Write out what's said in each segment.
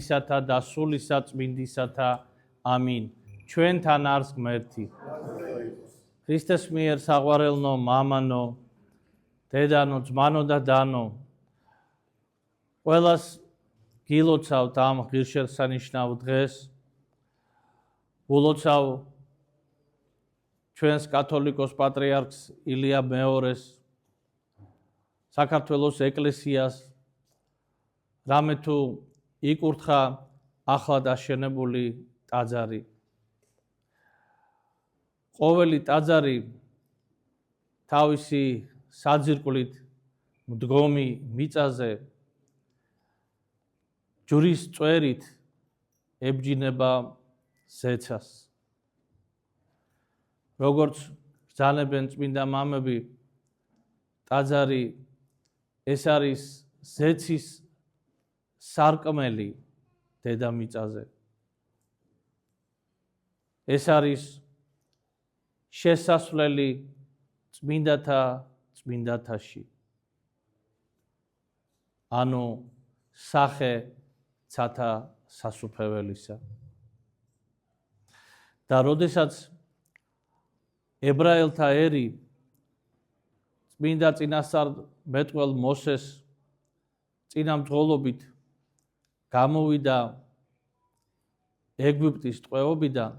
ისათა და სულისა წმინდისათა ამინ. ჩვენთან არს ღმერთი. ქრისტეს მიერ საყვარელნო, მამანო, დედანო, ძმანო და დანო, ყველას გილოცავთ ამ ღირსშესანიშნავ დღეს. ულოცავ ჩვენს კათოლიკოს პატრიარქს ილია მეორეს, საქართველოს ეკლესიას, რამე თუ იკურთხა ახლად აშენებული ტაძარი. ყოველი ტაძარი თავისი საძირკვლით მდგომი მიწაზე ჯვრის წვერით ებჯინება ზეცას. როგორც ბრძანებენ წმინდა მამები, ტაძარი ეს არის ზეცის სარკმელი დედამიწაზე. ეს არის შესასვლელი წმინდათა წმინდათაში. ანუ სახე ცათა სასუფეველისა. და როდესაც ებრაელთა ერი წმინდა წინასწარ მეტყველ მოსეს წინამძღოლობით გამოვიდა ეგვიპტის ტყვეობიდან,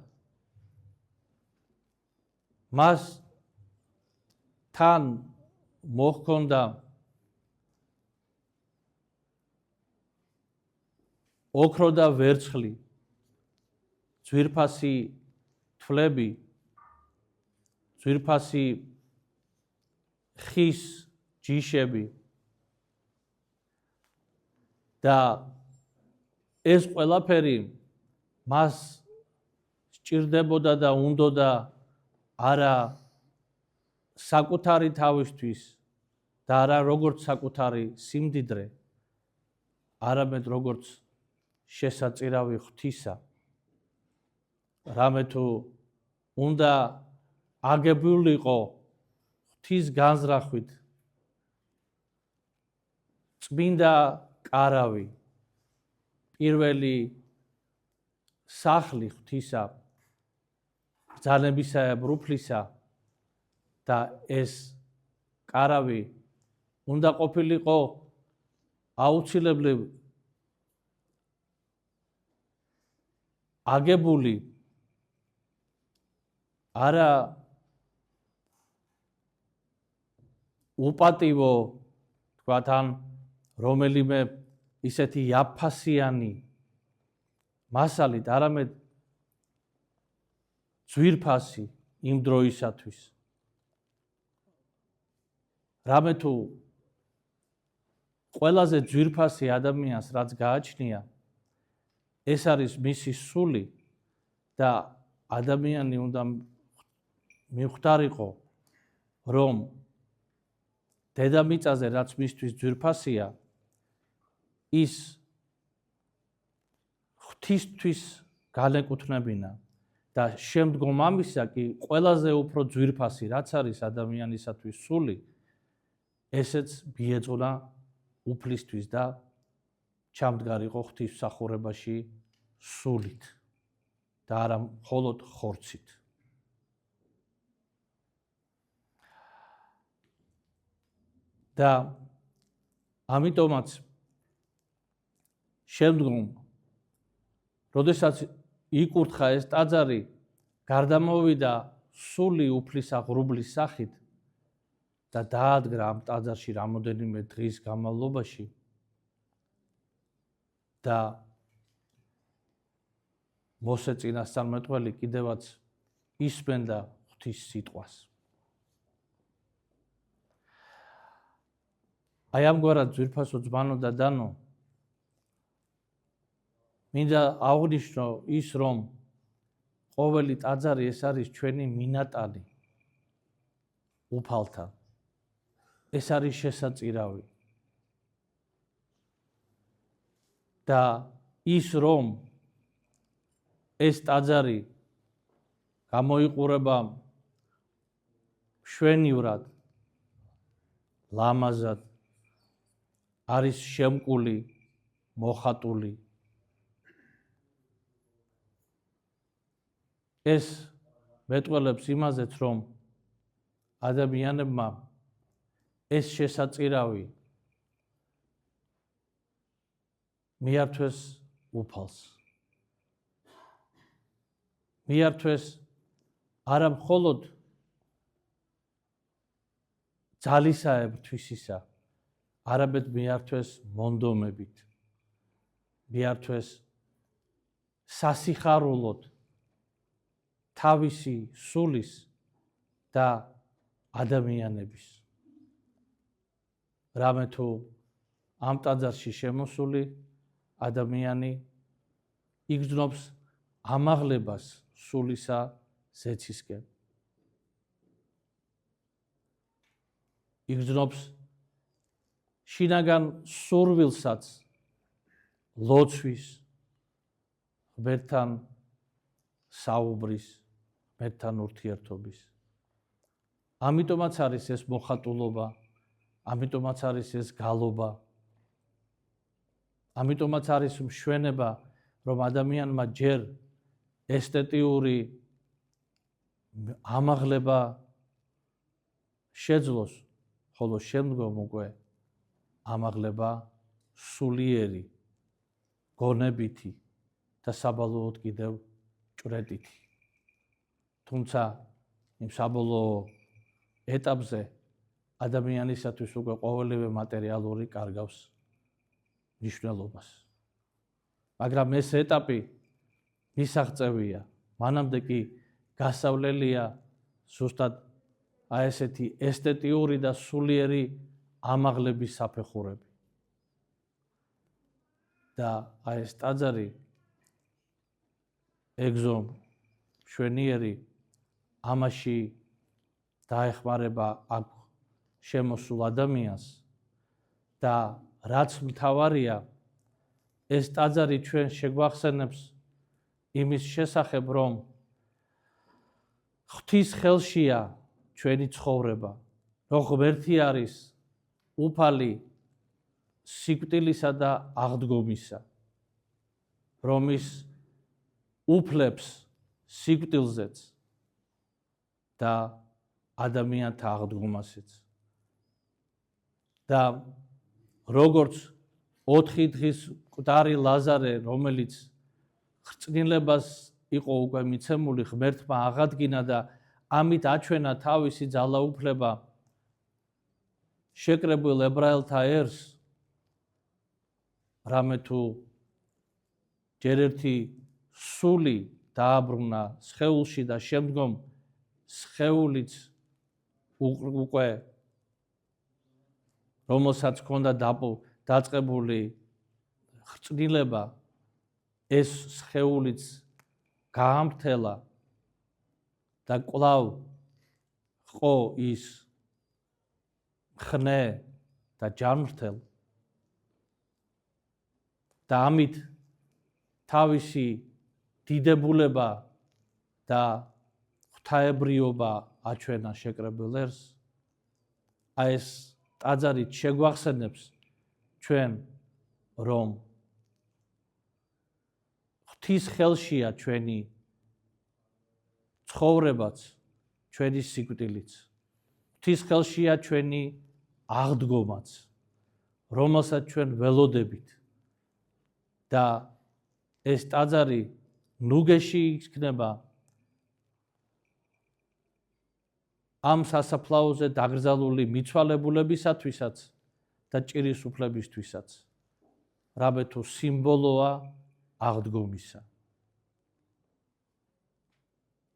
მას თან მოჰქონდა ოქრო და ვერცხლი, ძვირფასი თვლები, ძვირფასი ხის ჯიშები და ეს ყველაფერი მას სჭირდებოდა და უნდოდა არა საკუთარი თავისთვის და არა როგორც საკუთარი სიმდიდრე, არამედ როგორც შესაწირავი ღვთისა. რამე თუ უნდა აგებულიყო ღვთის განზრახვით წმინდა კარავი, პირველი სახლი ღვთისა, ბრძანებისა და ბრუფლისა, და ეს კარავი უნდა ყოფილიყო აუცილებლად აგებული არა უპატივო, თქვათ, ან რომელიმე ისეთი იაფფასიანი მასალით, არამედ ძვირფასი იმ დროისათვის. რამე თუ ყველაზე ძვირფასი ადამიანს რაც გააჩნია, ეს არის მისი სული და ადამიანი უნდა მიხვდარიყო, რომ დედამიწაზე რაც მისთვის ძვირფასია, ის ღვთისთვის განეკუთვნებინა და შემდგომ ამისა კი ყველაზე უფრო ძვირფასი რაც არის ადამიანისათვის სული, ესეც მიეძღვნა უფლისთვის და ჩამდგარიყო ღვთისმსახურებაში სულით და არა მხოლოდ ხორცით. და ამიტომაც შემდგომ, როდესაც იკურთხა ეს ტაძარი, გარდამოვიდა სული უფლისა ღრუბლის სახით და დაადგრა ამ ტაძარში რამოდენიმე დღის განმავლობაში და მოსე წინასწარმეტყველი კიდევაც ისმენდა ღვთის სიტყვას. აი ამგვარად ძვირფასო ძმანო და დანო, მინდა აღვნიშნო ის, რომ ყოველი ტაძარი ეს არის ჩვენი მინატანი უფალთან. ეს არის შესაწირავი. და ის, რომ ეს ტაძარი გამოიყურება მშვენივრად, ლამაზად, არის შემკული, მოხატული ეს მეტყველებს იმაზეც, რომ ადამიანებმა ეს შესაწირავი მიართვეს უფალს. მიართვეს არა მხოლოდ ძალისაებთვისისა, არამედ მიართვეს მონდომებით. მიართვეს სასიხარულოდ თავისი სულის და ადამიანების. რამე თუ ამ ტაძარში შემოსული ადამიანი იგრძნობს ამაღლებას სულისა ზეცისკენ. იგრძნობს შინაგან სურვილსაც ლოცვის, ღმერთთან საუბრის, ღმერთთან ურთიერთობის. ამიტომაც არის ეს მოხატულობა, ამიტომაც არის ეს გალობა, ამიტომაც არის მშვენება, რომ ადამიანმა ჯერ ესთეტიური ამაღლება შეძლოს, ხოლო შემდგომ უკვე ამაღლება სულიერი, გონებითი და საბოლოოდ კიდევ ჭვრეტითი. თუმცა იმ საბოლოო ეტაპზე ადამიანისათვის უკვე ყოველივე მატერიალური კარგავს მნიშვნელობას. მაგრამ ეს ეტაპი მისაღწევია, მანამდე კი გასავლელია ზუსტად აი ესეთი ესთეტიური და სულიერი ამაღლების საფეხურები. და აი ეს ტაძარი ეგზო მშვენიერი ამაში დაეხმარება აქ შემოსულ ადამიანს და რაც მთავარია, ეს ტაძარი ჩვენ შეგვახსენებს იმის შესახებ, რომ ღვთის ხელშია ჩვენი ცხოვრება, რომ ღმერთი არის უფალი სიკვდილისა და აღდგომისა, რომ ის უფლებს სიკვდილზეც და ადამიანთა აღდგომასაც. და როგორც 4 დღის მკვდარი ლაზარე, რომელიც ხრწნილებას იყო უკვე მიცემული, ღმერთმა აღადგინა და ამით აჩვენა თავისი ძალაუფლება შეკრებულ ებრაელთა ერს, რამე თუ ჯერ ერთი სული დააბრუნა სხეულში და შემდგომ სხეულიც უკვე რომელსაც ჰქონდა დაწყებული ხრწნილება, ეს სხეულიც გაამრთელა და კვლავ ყო ის ხნე და ჯანმრთელ და ამით თავისი დიდებულება და ღვთაებრიობა აჩვენა შეკრებილ ერს. აი ეს ტაძარი შეგვახსენებს ჩვენ, რომ ღვთის ხელშია ჩვენი ცხოვრებაც, ჩვენი სიკვდილიც. ღვთის ხელშია ჩვენი აღდგომაც, რომელსაც ჩვენ ველოდებით. და ეს ტაძარი ნუგეში იქნება ამ სასაფლაოზე დაკრძალული მიცვალებულებისათვისაც და ჭირის უფლებისთვისაც, რამე თუ სიმბოლოა აღდგომისა.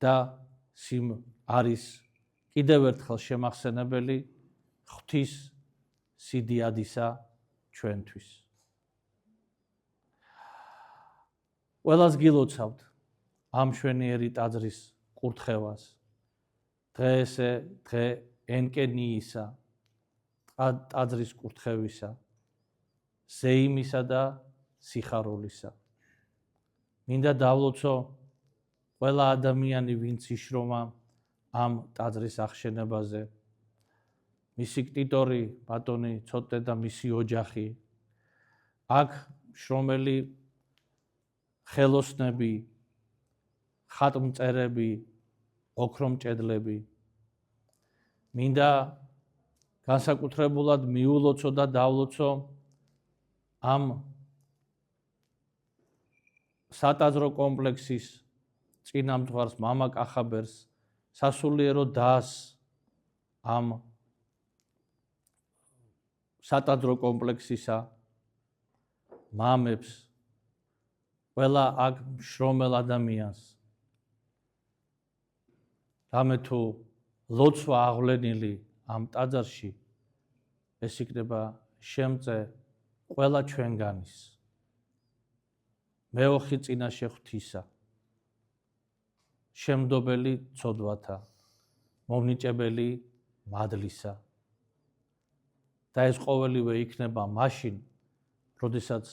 და არის კიდევ ერთხელ შემახსენებელი ღვთის სიდიადისა ჩვენთვის. ყველას გილოცავთ ამ მშვენიერი ტაძრის კურთხევას, დღე ენკენიისა, ტაძრის კურთხევისა, ზეიმისა და სიხარულისა. მინდა დავლოცო ყველა ადამიანი, ვინც იშრომა ამ ტაძრის აღშენებაზე, მისი ქტიტორი, ბატონი ცოტნე და მისი ოჯახი, აქ შრომელი ხელოსნები, ხატმწერები, ოქრომჭედლები. მინდა განსაკუთრებულად მიულოცო და დავლოცო ამ სატაძრო კომპლექსის წინამძღვარს მამა კახაბერს, სასულიერო დას ამ სატაძრო კომპლექსისა, მამებს, ყველა აქ მშრომელ ადამიანს. რამე თუ ლოცვა აღვლენილი ამ ტაძარში, ეს იქნება შემწე ყველა ჩვენგანის. მეოხი წინაშე ღვთისა, შემდობელი ცოდვათა, მომნიჭებელი მადლისა. და ეს ყოველივე იქნება მაშინ, როდესაც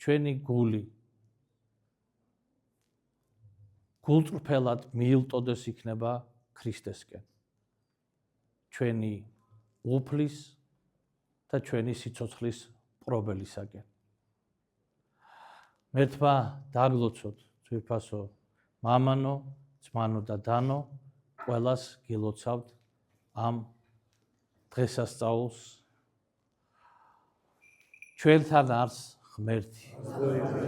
ჩვენი გული გულწრფელად მიილტოდეს იქნება ქრისტესკენ. ჩვენი უფლის და ჩვენი სიცოცხლის პრობელისაკენ. მერთმა დაგლოცოთ ძვირფასო მამანო, ძმანო და დანო, ყველას გილოცავთ ამ დღესასწაულს. ჩვენთან არს ღმერთი.